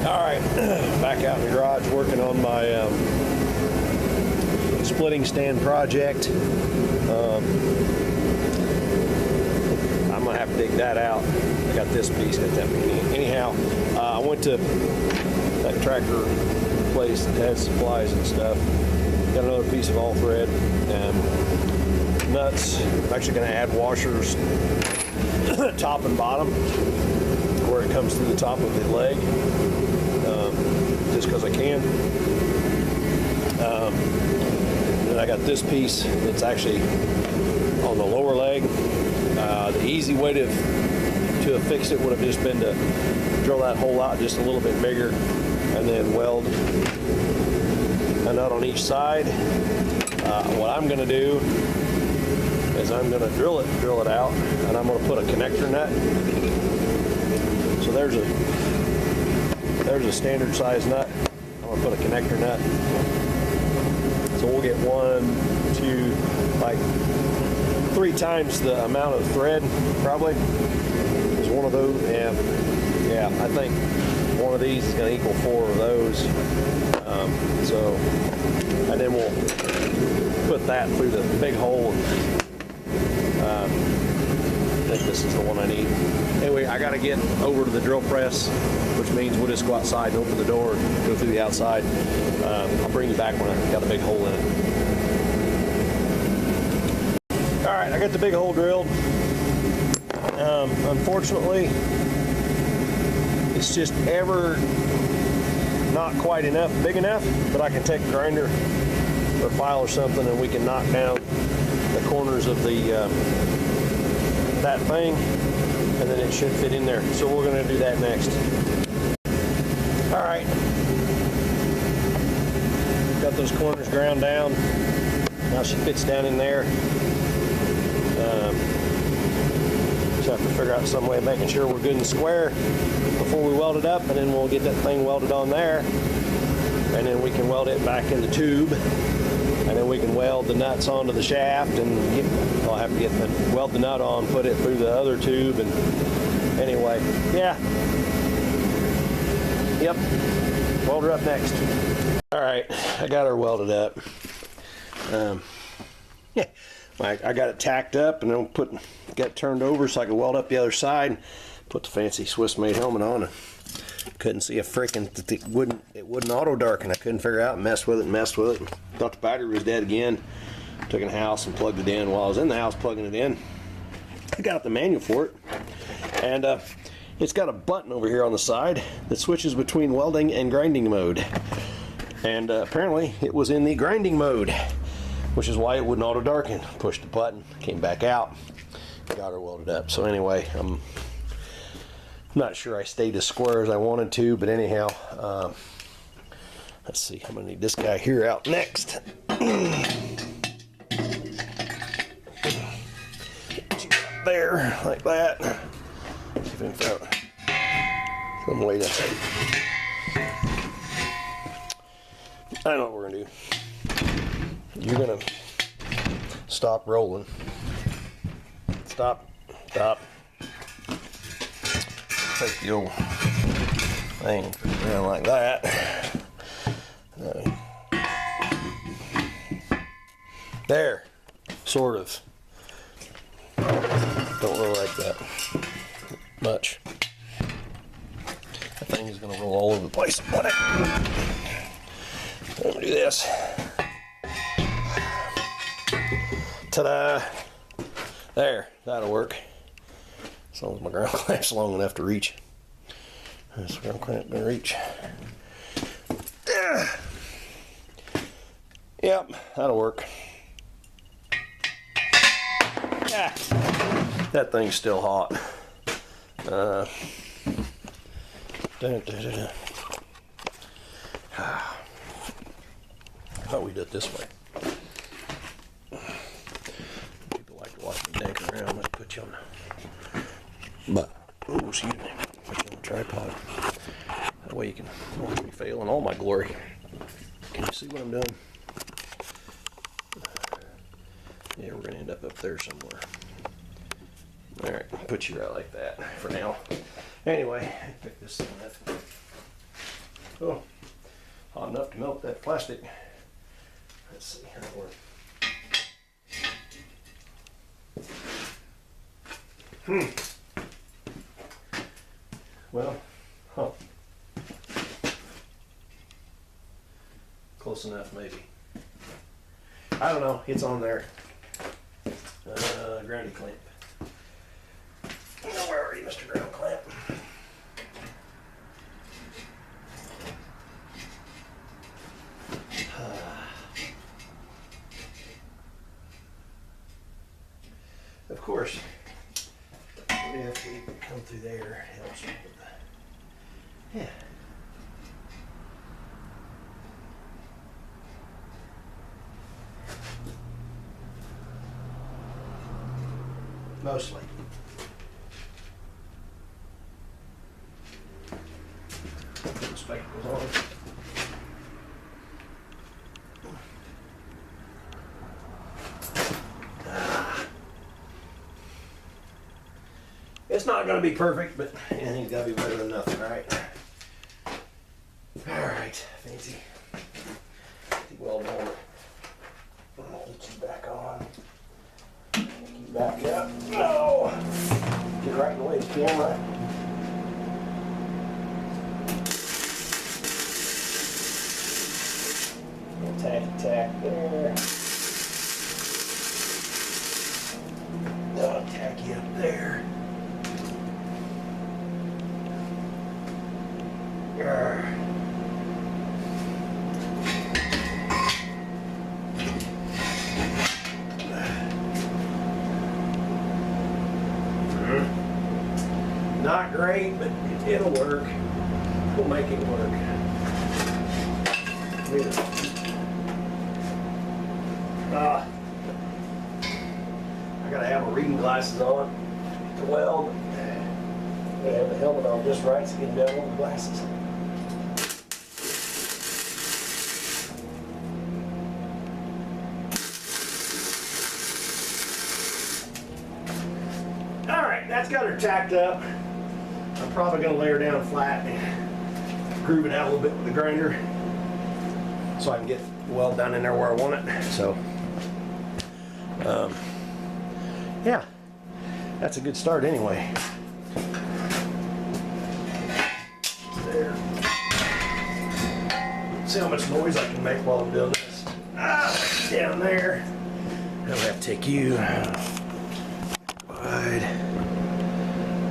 Alright, back out in the garage working on my splitting stand project. I'm going to have to dig that out. I got this piece, got that piece. Anyhow, I went to that tractor place that has supplies and stuff. Got another piece of all thread and nuts. I'm actually going to add washers top and bottom where it comes through the top of the leg, just because I can. Then I got this piece that's actually on the lower leg. The easy way to have fixed it would have just been to drill that hole out just a little bit bigger and then weld a nut on each side. What I'm going to do is I'm going to drill it out, and I'm going to put a connector nut. So there's a standard size nut. I'm going to put a connector nut. So we'll get 1, 2, like 3 times the amount of thread, probably, is one of those. Yeah, I think one of these is going to equal 4 of those. And then we'll put that through the big hole. I think this is the one I need. Anyway, I got to get over to the drill press, which means we'll just go outside and open the door and go through the outside. I'll bring you back when I got a big hole in it. All right, I got the big hole drilled. Unfortunately, it's just ever not quite big enough, but I can take a grinder or a file or something and we can knock down the corners of that thing, and then it should fit in there. So we're going to do that next. All right, got those corners ground down. Now she fits down in there. Just have to figure out some way of making sure we're good and square before we weld it up, and then we'll get that thing welded on there, and then we can weld it back in the tube, and then we can weld the nuts onto the shaft, and I'll have to weld the nut on, put it through the other tube, and anyway, yeah. Yep, weld her up next. All right, I got her welded up. Yeah, I got it tacked up, and then got it turned over so I could weld up the other side. Put the fancy Swiss made helmet on. Couldn't see a frickin' it wouldn't auto darken. I couldn't figure out, messed with it. Thought the battery was dead again. Took it in the house and plugged it in. While I was in the house plugging it in, I got the manual for it, and it's got a button over here on the side that switches between welding and grinding mode, and apparently it was in the grinding mode, which is why it wouldn't auto darken. Pushed the button, came back out, got her welded up. So anyway, I'm not sure I stayed as square as I wanted to, but anyhow, let's see, I'm gonna need this guy here out next. There, like that. See if I can find some way to. I know what we're gonna do. You're gonna stop rolling. Stop. Take the old thing around like that. There, sort of. Don't roll like that much. That thing is going to roll all over the place. I'm going to do this. Ta-da! There, that'll work. As long as my ground clamp's long enough to reach. This ground clamp going to reach. Yep, that'll work. Yeah, that thing's still hot. I thought we did it this way. People like to watch me dance around. Let's put you on the excuse me. Put you on the tripod. That way you can watch me fail in all my glory. Can you see what I'm doing? Yeah, we're gonna end up there somewhere. All right, put you out like that for now. Anyway, pick this thing up. Oh, hot enough to melt that plastic. Let's see how it works. Well, close enough maybe. I don't know, it's on there. Groundy clamp. Where are you, Mr. Ground Clamp? Of course, if we come through there, it helps with the, yeah. Mostly. Put spectacles on. It's not going to be perfect, but anything's got to be better than nothing, right? All right, Fancy. Well done. I'll get you back on. Get you back up. No! Get right in the way of the camera. Tack there. I'll tack you up there. Not great, but it'll work. We'll make it work. I gotta have my reading glasses on to weld. I gotta have the helmet on just right so I can down on the glasses. Alright, that's got her tacked up. I'm probably going to lay her down flat and groove it out a little bit with the grinder so I can get the weld down in there where I want it. So, yeah, that's a good start anyway. There. See how much noise I can make while I'm doing this. Down there. I'll have to take you wide.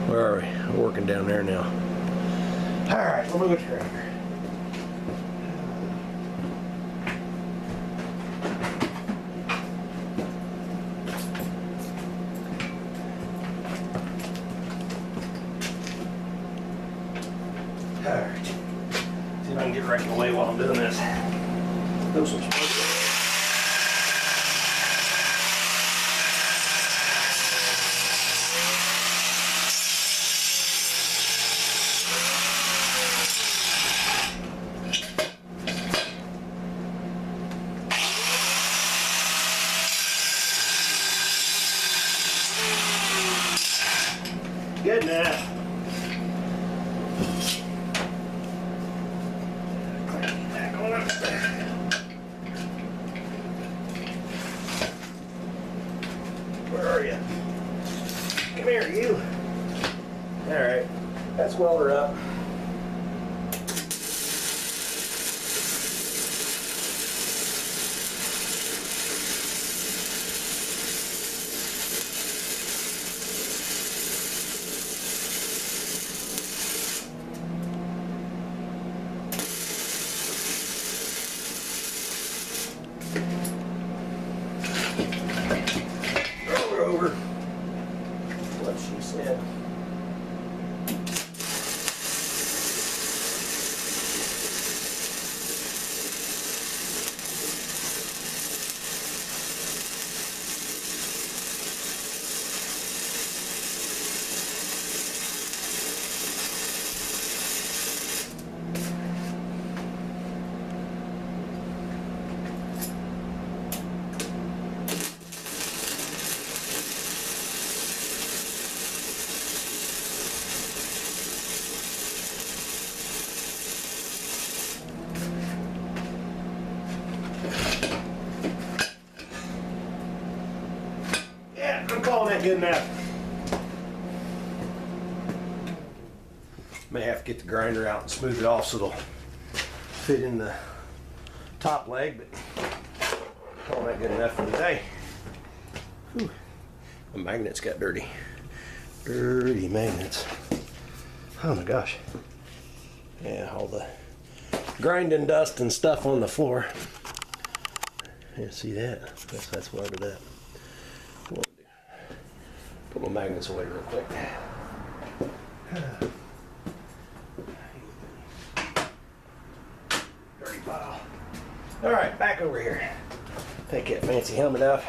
Where are we? We're working down there now. All right, let me look here. All right. See if I can get right in the way while I'm doing this. Throw some smoke. Good enough. Back on it. that good enough? May have to get the grinder out and smooth it off so it'll fit in the top leg, but all that good enough for today. Whew. The magnets got dirty. Dirty magnets. Oh my gosh. Yeah, all the grinding dust and stuff on the floor. Yeah, see that? That's part of that. Put my magnets away real quick. Dirty pile. All right, back over here. Take that fancy helmet off.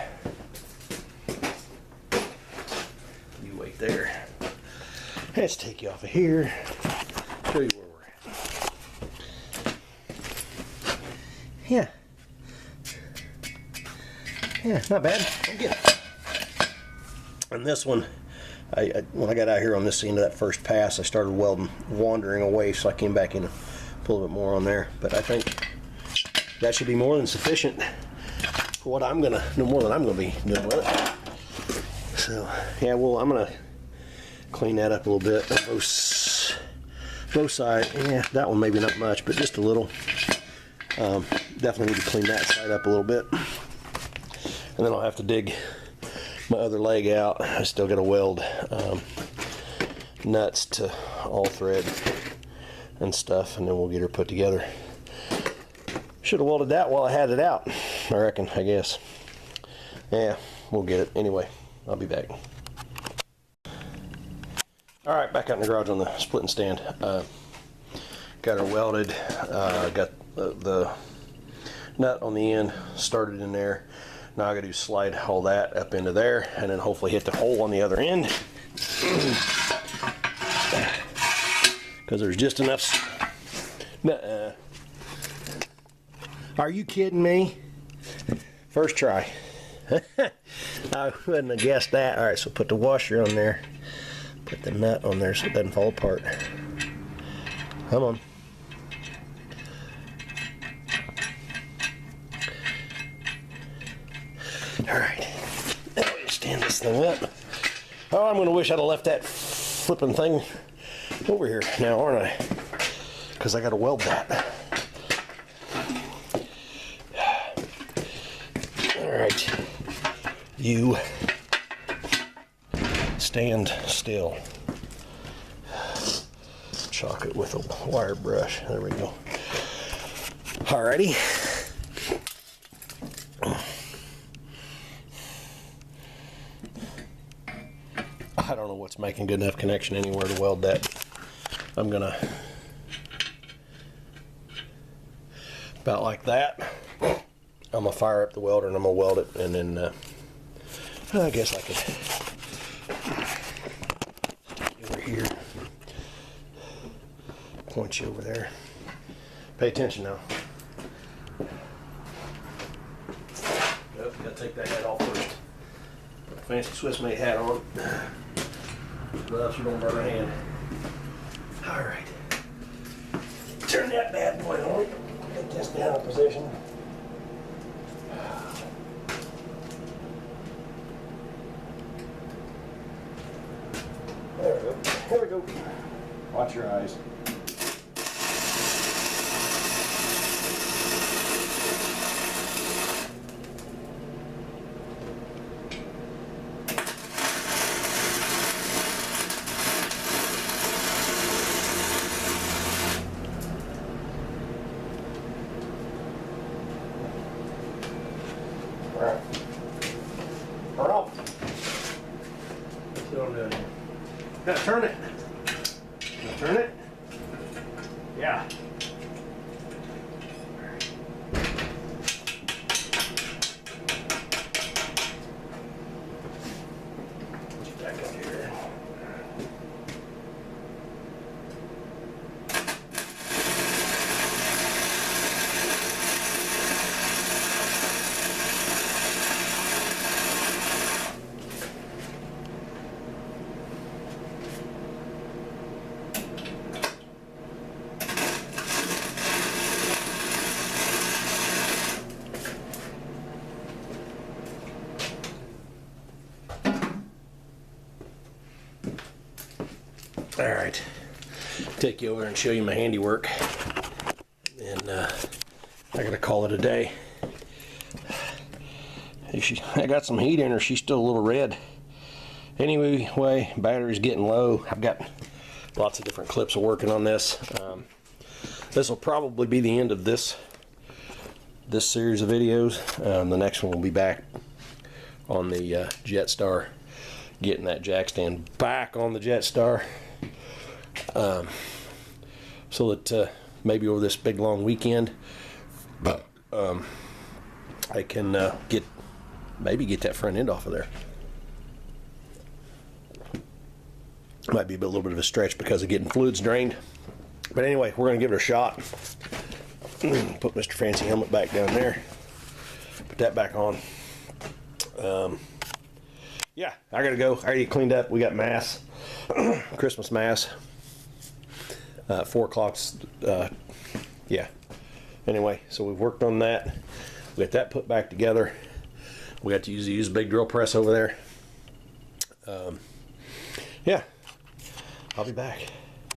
You wait there. Let's take you off of here. Show you where we're at. Yeah. Yeah, not bad. I'm good. And this one, when I got out here on this end of that first pass, I started wandering away, so I came back in a little bit more on there. But I think that should be more than sufficient for what I'm gonna, no more than I'm gonna be doing with it. So yeah, well, I'm gonna clean that up a little bit. Both sides. Yeah, that one maybe not much, but just a little. Definitely need to clean that side up a little bit. And then I'll have to dig my other leg out. I still got to weld nuts to all thread and stuff, and then we'll get her put together. Should have welded that while I had it out, I reckon, I guess. Yeah, we'll get it. Anyway, I'll be back. All right, back out in the garage on the splitting stand. Got her welded. Got the nut on the end started in there. Now I got to slide all that up into there and then hopefully hit the hole on the other end. Because there's just enough. Are you kidding me? First try. I wouldn't have guessed that. All right, so put the washer on there. Put the nut on there so it doesn't fall apart. Come on. Alright, now we stand this thing up. Oh, I'm going to wish I'd have left that flipping thing over here now, aren't I? Because I got to weld that. Alright, you stand still. Chalk it with a wire brush. There we go. Alrighty. I don't know what's making good enough connection anywhere to weld that. I'm gonna about like that. I'm gonna fire up the welder and I'm gonna weld it, and then I guess I could over here point you over there. Pay attention now. Nope, gotta take that hat off first. Put the fancy Swiss made hat on. Gloves, you don't burn a hand. Alright. Turn that bad boy on. Get this down in position. There we go. Here we go. Watch your eyes. Gotta turn it. Turn it. Yeah. Back up here. All right, take you over there and show you my handiwork, and I gotta call it a day. I got some heat in her. She's still a little red. Anyway, battery's getting low. I've got lots of different clips of working on this. This will probably be the end of this series of videos. The next one will be back on the Jetstar, getting that jack stand back on the Jetstar, so that maybe over this big long weekend, I can maybe get that front end off of there. Might be a little bit of a stretch because of getting fluids drained. But anyway, we're going to give it a shot. Put Mr. Fancy Helmet back down there. Put that back on. Yeah, I got to go. I already cleaned up. We got Mass. Christmas Mass. 4 o'clock's. Yeah. Anyway, so we've worked on that. We got that put back together. We got to use a big drill press over there. Yeah. I'll be back.